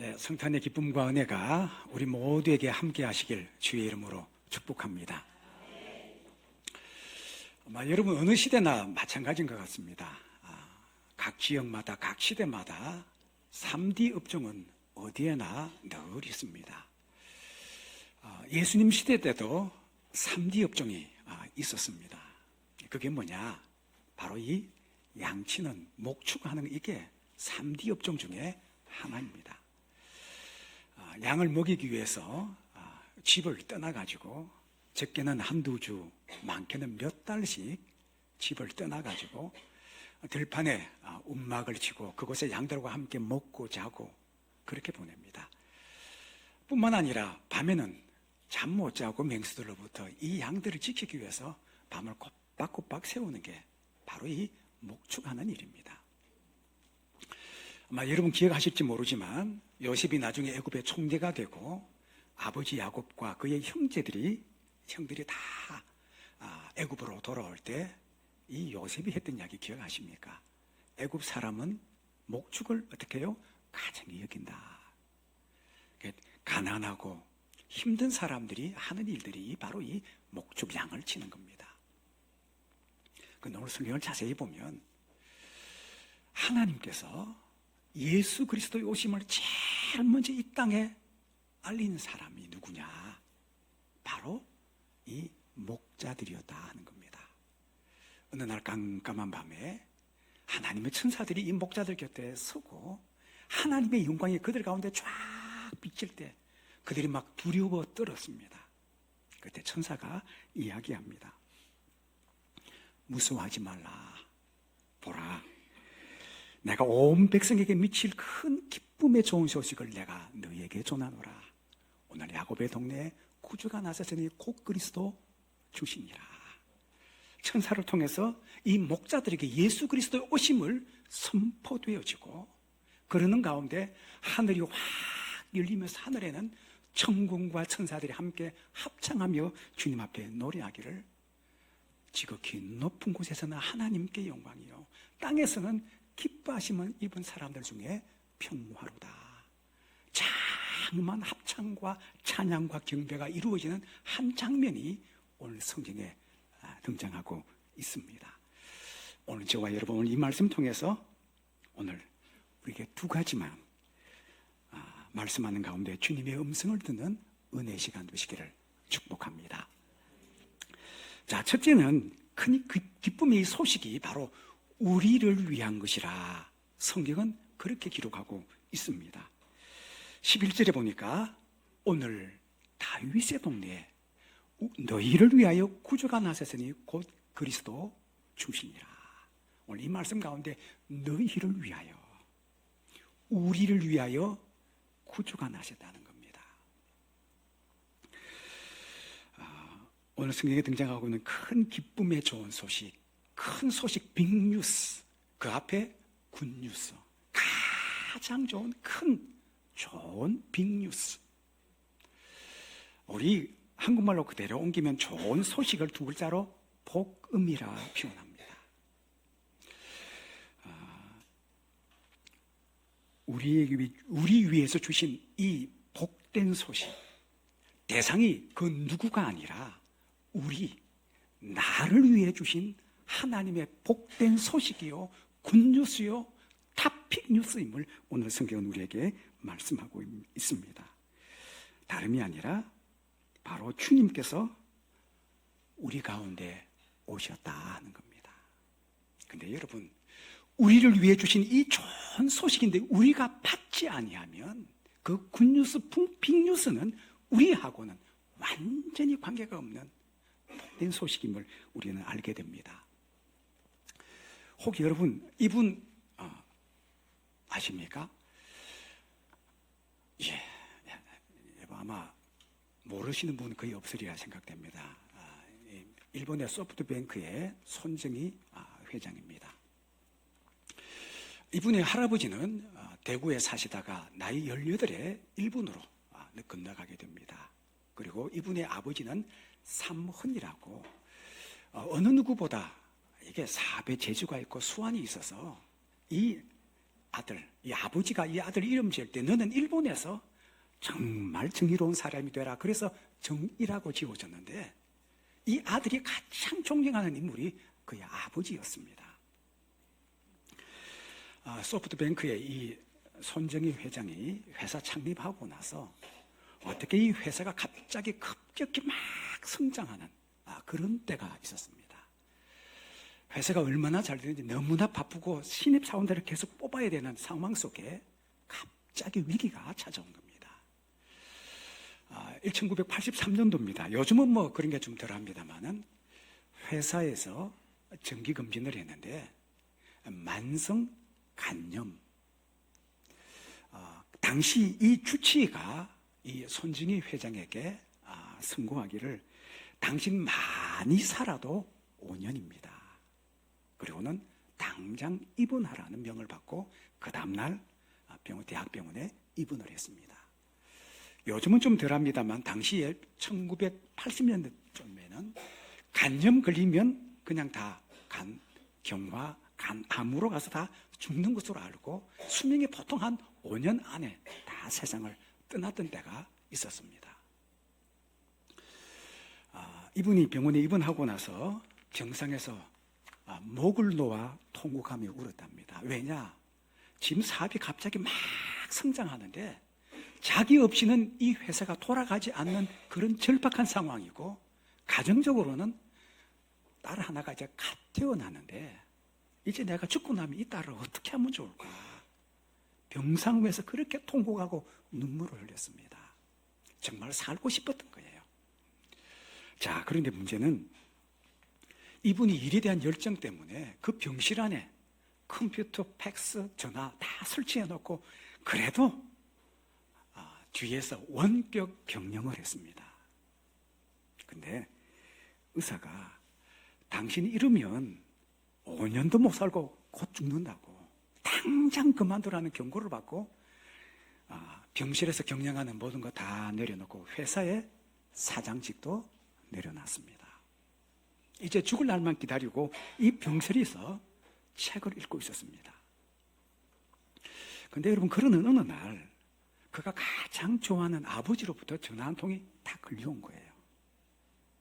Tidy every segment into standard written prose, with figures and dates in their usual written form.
성탄의 기쁨과 은혜가 우리 모두에게 함께 하시길 주의 이름으로 축복합니다. 여러분 어느 시대나 마찬가지인 것 같습니다. 각 지역마다 각 시대마다 3D 업종은 어디에나 늘 있습니다. 예수님 시대 때도 3D 업종이 있었습니다. 그게 뭐냐? 바로 이 양치는 목축하는 이게 3D 업종 중에 하나입니다. 양을 먹이기 위해서 집을 떠나가지고 적게는 한두 주, 많게는 몇 달씩 집을 떠나가지고 들판에 움막을 치고 그곳에 양들과 함께 먹고 자고 그렇게 보냅니다. 뿐만 아니라 밤에는 잠 못 자고 맹수들로부터 이 양들을 지키기 위해서 밤을 꼬박꼬박 세우는 게 바로 이 목축하는 일입니다. 아마 여러분 기억하실지 모르지만 요셉이 나중에 애굽의 총리가 되고 아버지 야곱과 그의 형들이 다 애굽으로 돌아올 때 이 요셉이 했던 이야기 기억하십니까? 애굽 사람은 목축을 어떻게 해요? 가증히 여긴다. 가난하고 힘든 사람들이 하는 일들이 바로 이 목축 양을 치는 겁니다. 오늘 성경을 자세히 보면 하나님께서 예수 그리스도의 오심을 제일 먼저 이 땅에 알린 사람이 누구냐? 바로 이 목자들이었다 하는 겁니다. 어느 날 깜깜한 밤에 하나님의 천사들이 이 목자들 곁에 서고 하나님의 영광이 그들 가운데 쫙 비칠 때 그들이 막 두려워 떨었습니다. 그때 천사가 이야기합니다. 무서워하지 말라. 보라, 내가 온 백성에게 미칠 큰 기쁨의 좋은 소식을 내가 너희에게 전하노라. 오늘 야곱의 동네에 구주가 나셨으니 곧 그리스도 주시니라. 천사를 통해서 이 목자들에게 예수 그리스도의 오심을 선포되어지고 그러는 가운데 하늘이 확 열리면서 하늘에는 천군과 천사들이 함께 합창하며 주님 앞에 노래하기를 지극히 높은 곳에서는 하나님께 영광이요 땅에서는 기뻐하심을 입은 사람들 중에 평화로다. 장엄한 합창과 찬양과 경배가 이루어지는 한 장면이 오늘 성경에 등장하고 있습니다. 오늘 저와 여러분 오늘 이 말씀 통해서 오늘 우리에게 두 가지만 말씀하는 가운데 주님의 음성을 듣는 은혜 시간 되시기를 축복합니다. 자, 첫째는 큰 기쁨의 소식이 바로 우리를 위한 것이라 성경은 그렇게 기록하고 있습니다. 11절에 보니까 오늘 다윗의 동네에 너희를 위하여 구주가 나셨으니 곧 그리스도 주시니라. 오늘 이 말씀 가운데 너희를 위하여, 우리를 위하여 구주가 나셨다는 겁니다. 오늘 성경에 등장하고 있는 큰 기쁨의 좋은 소식, 큰 소식, 빅뉴스, 그 앞에 굿뉴스, 가장 좋은 큰 좋은 빅뉴스. 우리 한국말로 그대로 옮기면 좋은 소식을 두 글자로 복음이라 표현합니다. 우리 위해서 주신 이 복된 소식, 대상이 그 누구가 아니라 나를 위해 주신 하나님의 복된 소식이요, 굿뉴스요, 탑픽 뉴스임을 오늘 성경은 우리에게 말씀하고 있습니다. 다름이 아니라 바로 주님께서 우리 가운데 오셨다 하는 겁니다. 근데 여러분, 우리를 위해 주신 이 좋은 소식인데 우리가 받지 아니하면 그 굿뉴스, 빅뉴스는 우리하고는 완전히 관계가 없는 복된 소식임을 우리는 알게 됩니다. 혹 여러분 이분 아십니까? 아마 모르시는 분은 거의 없으리라 생각됩니다. 일본의 소프트뱅크의 손정희 회장입니다. 이분의 할아버지는 대구에 사시다가 나이 18에 일본으로 건너가게 됩니다. 그리고 이분의 아버지는 삼헌이라고 어느 누구보다 이게 사업에 재주가 있고 수완이 있어서 이 아들, 이 아버지가 이 아들 이름 지을 때 너는 일본에서 정말 정의로운 사람이 되라. 그래서 정이라고 지어졌는데 이 아들이 가장 존경하는 인물이 그의 아버지였습니다. 소프트뱅크의 이 손정희 회장이 회사 창립하고 나서 어떻게 이 회사가 갑자기 급격히 막 성장하는 그런 때가 있었습니다. 회사가 얼마나 잘 되는지 너무나 바쁘고 신입사원들을 계속 뽑아야 되는 상황 속에 갑자기 위기가 찾아온 겁니다. 1983년도입니다. 요즘은 뭐 그런 게 좀 덜합니다만은 회사에서 정기검진을 했는데 만성 간염. 당시 이 주치의가 이 손정희 회장에게 선고하기를 당신 많이 살아도 5년입니다. 그리고는 당장 입원하라는 명을 받고 그 다음날 대학병원에 입원을 했습니다. 요즘은 좀 덜합니다만 당시에 1980년대쯤에는 간염 걸리면 그냥 다 간 경화, 간 암으로 가서 다 죽는 것으로 알고 수명이 보통 한 5년 안에 다 세상을 떠났던 때가 있었습니다. 이분이 병원에 입원하고 나서 병상에서 목을 놓아 통곡하며 울었답니다. 왜냐? 지금 사업이 갑자기 막 성장하는데 자기 없이는 이 회사가 돌아가지 않는 그런 절박한 상황이고 가정적으로는 딸 하나가 이제 갓 태어나는데 이제 내가 죽고 나면 이 딸을 어떻게 하면 좋을까? 병상 위에서 그렇게 통곡하고 눈물을 흘렸습니다. 정말 살고 싶었던 거예요. 자, 그런데 문제는 이분이 일에 대한 열정 때문에 그 병실 안에 컴퓨터, 팩스, 전화 다 설치해 놓고 그래도 뒤에서 원격 경영을 했습니다. 근데 의사가 당신이 이러면 5년도 못 살고 곧 죽는다고 당장 그만두라는 경고를 받고 병실에서 경영하는 모든 거 다 내려놓고 회사의 사장직도 내려놨습니다. 이제 죽을 날만 기다리고 이 병실에서 책을 읽고 있었습니다. 근데 여러분, 그런 어느 날 그가 가장 좋아하는 아버지로부터 전화 한 통이 다 걸려온 거예요.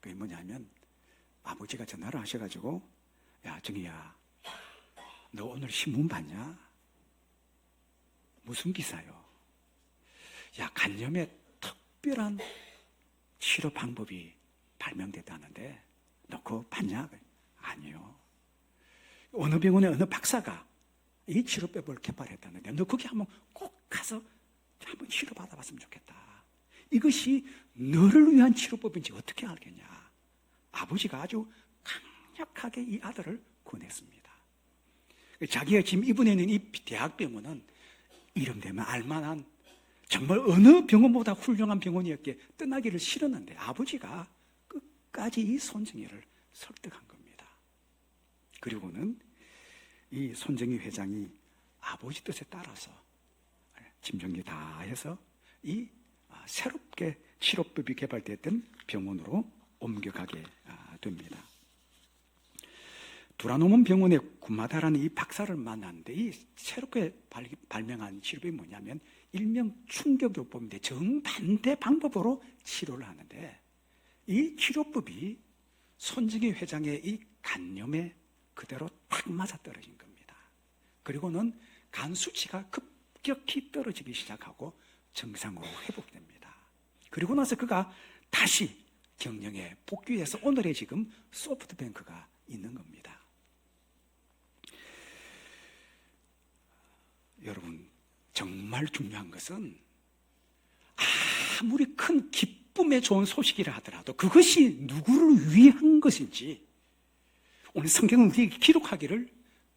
그게 뭐냐면 아버지가 전화를 하셔가지고 야, 정희야, 너 오늘 신문 봤냐? 무슨 기사요? 야, 간염에 특별한 치료 방법이 발명됐다는데 너 그거 봤냐? 아니요. 어느 병원의 어느 박사가 이 치료법을 개발했다는데 너 거기 한번 꼭 가서 한번 치료 받아봤으면 좋겠다. 이것이 너를 위한 치료법인지 어떻게 알겠냐? 아버지가 아주 강력하게 이 아들을 권했습니다. 자기가 지금 입원해 있는 이 대학병원은 이름 되면 알만한 정말 어느 병원보다 훌륭한 병원이었기에 떠나기를 싫었는데 아버지가 끝까지 이 손정희를 설득한 겁니다. 그리고는 이 손정희 회장이 아버지 뜻에 따라서 짐 정리 다 해서 이 새롭게 치료법이 개발됐던 병원으로 옮겨가게 됩니다. 두라노몬 병원의 구마다라는 이 박사를 만났는데 이 새롭게 발명한 치료법이 뭐냐면 일명 충격요법인데 정반대 방법으로 치료를 하는데 이 치료법이 손정희 회장의 이 간염에 그대로 딱 맞아떨어진 겁니다. 그리고는 간 수치가 급격히 떨어지기 시작하고 정상으로 회복됩니다. 그리고 나서 그가 다시 경영에 복귀해서 오늘의 지금 소프트뱅크가 있는 겁니다. 여러분, 정말 중요한 것은 아무리 큰 기쁨에 좋은 소식이라 하더라도 그것이 누구를 위한 것인지 오늘 성경은 우리에게 기록하기를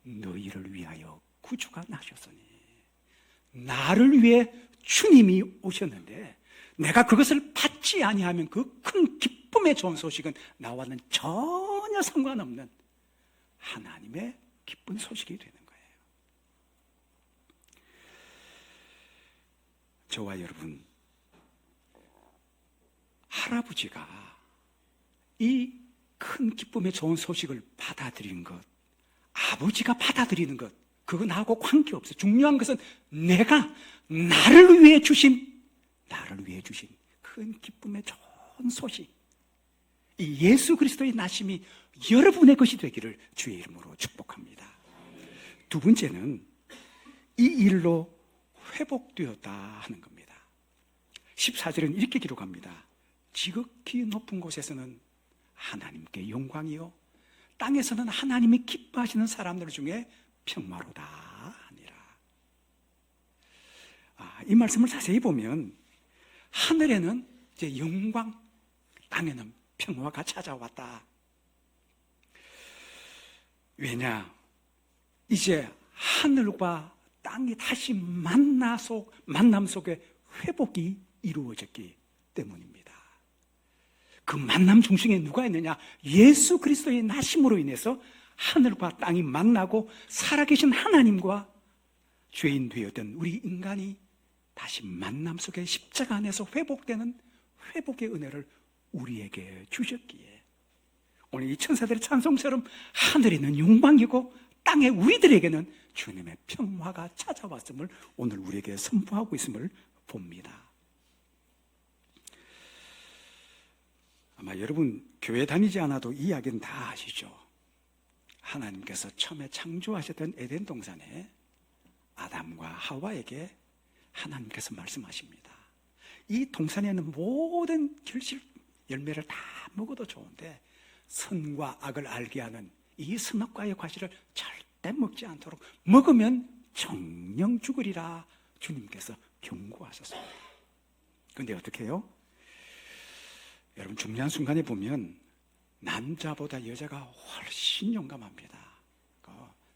너희를 위하여 구주가 나셨으니 나를 위해 주님이 오셨는데 내가 그것을 받지 아니하면 그 큰 기쁨에 좋은 소식은 나와는 전혀 상관없는 하나님의 기쁜 소식이 되는 거예요. 저와 여러분, 할아버지가 이 큰 기쁨의 좋은 소식을 받아들인 것, 아버지가 받아들이는 것, 그거 나하고 관계없어. 중요한 것은 내가 나를 위해 주신 큰 기쁨의 좋은 소식, 이 예수 그리스도의 나심이 여러분의 것이 되기를 주의 이름으로 축복합니다. 두 번째는 이 일로 회복되었다 하는 겁니다. 14절은 이렇게 기록합니다. 지극히 높은 곳에서는 하나님께 영광이요, 땅에서는 하나님이 기뻐하시는 사람들 중에 평화로다 하니라. 이 말씀을 자세히 보면 하늘에는 이제 영광, 땅에는 평화가 찾아왔다. 왜냐? 이제 하늘과 땅이 다시 만남 속에 회복이 이루어졌기 때문입니다. 그 만남 중심에 누가 있느냐? 예수 그리스도의 나심으로 인해서 하늘과 땅이 만나고 살아계신 하나님과 죄인 되었던 우리 인간이 다시 만남 속에 십자가 안에서 회복되는 회복의 은혜를 우리에게 주셨기에 오늘 이 천사들의 찬송처럼 하늘에는 영광이고 땅에 우리들에게는 주님의 평화가 찾아왔음을 오늘 우리에게 선포하고 있음을 봅니다. 아마 여러분 교회 다니지 않아도 이 이야기는 다 아시죠? 하나님께서 처음에 창조하셨던 에덴 동산에 아담과 하와에게 하나님께서 말씀하십니다. 이 동산에는 모든 결실 열매를 다 먹어도 좋은데 선과 악을 알게 하는 이 선악과의 과실을 절대 먹지 않도록, 먹으면 정령 죽으리라 주님께서 경고하셨습니다. 그런데 어떻게 해요? 여러분 중요한 순간에 보면 남자보다 여자가 훨씬 용감합니다.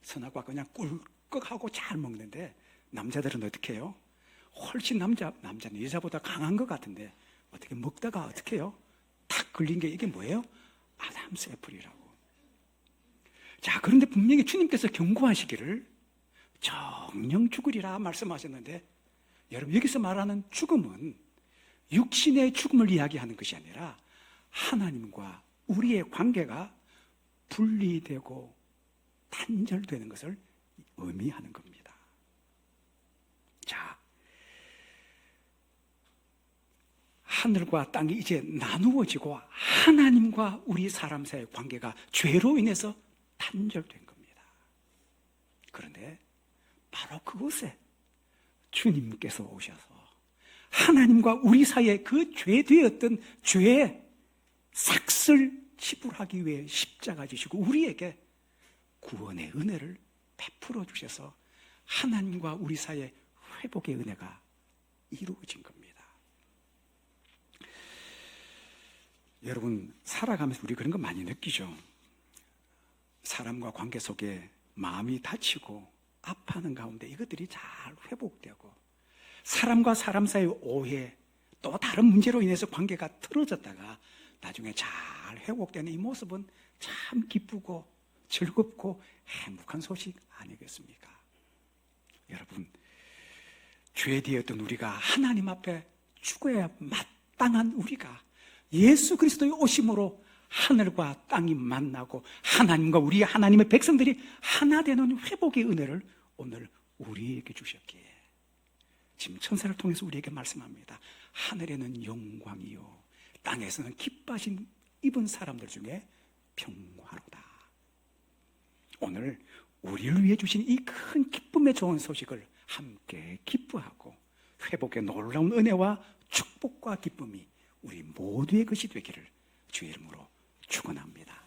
선악과 그냥 꿀꺽하고 잘 먹는데 남자들은 어떻게 해요? 훨씬 남자는 여자보다 강한 것 같은데 어떻게 먹다가 어떻게 해요? 탁 걸린 게 이게 뭐예요? 아담스 애플이라고. 자, 그런데 분명히 주님께서 경고하시기를 정령 죽으리라 말씀하셨는데, 여러분 여기서 말하는 죽음은 육신의 죽음을 이야기하는 것이 아니라 하나님과 우리의 관계가 분리되고 단절되는 것을 의미하는 겁니다. 자, 하늘과 땅이 이제 나누어지고 하나님과 우리 사람 사이의 관계가 죄로 인해서 단절된 겁니다. 그런데 바로 그곳에 주님께서 오셔서 하나님과 우리 사이에 그 죄되었던 죄의 삭슬 지불하기 위해 십자가 지시고 우리에게 구원의 은혜를 베풀어 주셔서 하나님과 우리 사이에 회복의 은혜가 이루어진 겁니다. 여러분 살아가면서 우리 그런 거 많이 느끼죠. 사람과 관계 속에 마음이 다치고 아파하는 가운데 이것들이 잘 회복되고, 사람과 사람 사이의 오해 또 다른 문제로 인해서 관계가 틀어졌다가 나중에 잘 회복되는 이 모습은 참 기쁘고 즐겁고 행복한 소식 아니겠습니까? 여러분, 죄되었던 우리가 하나님 앞에 죽어야 마땅한 우리가 예수 그리스도의 오심으로 하늘과 땅이 만나고 하나님과 우리 하나님의 백성들이 하나 되는 회복의 은혜를 오늘 우리에게 주셨기에 지금 천사를 통해서 우리에게 말씀합니다. 하늘에는 영광이요 땅에서는 기뻐하심 입은 사람들 중에 평화로다. 오늘 우리를 위해 주신 이 큰 기쁨의 좋은 소식을 함께 기뻐하고 회복의 놀라운 은혜와 축복과 기쁨이 우리 모두의 것이 되기를 주의 이름으로 축원합니다.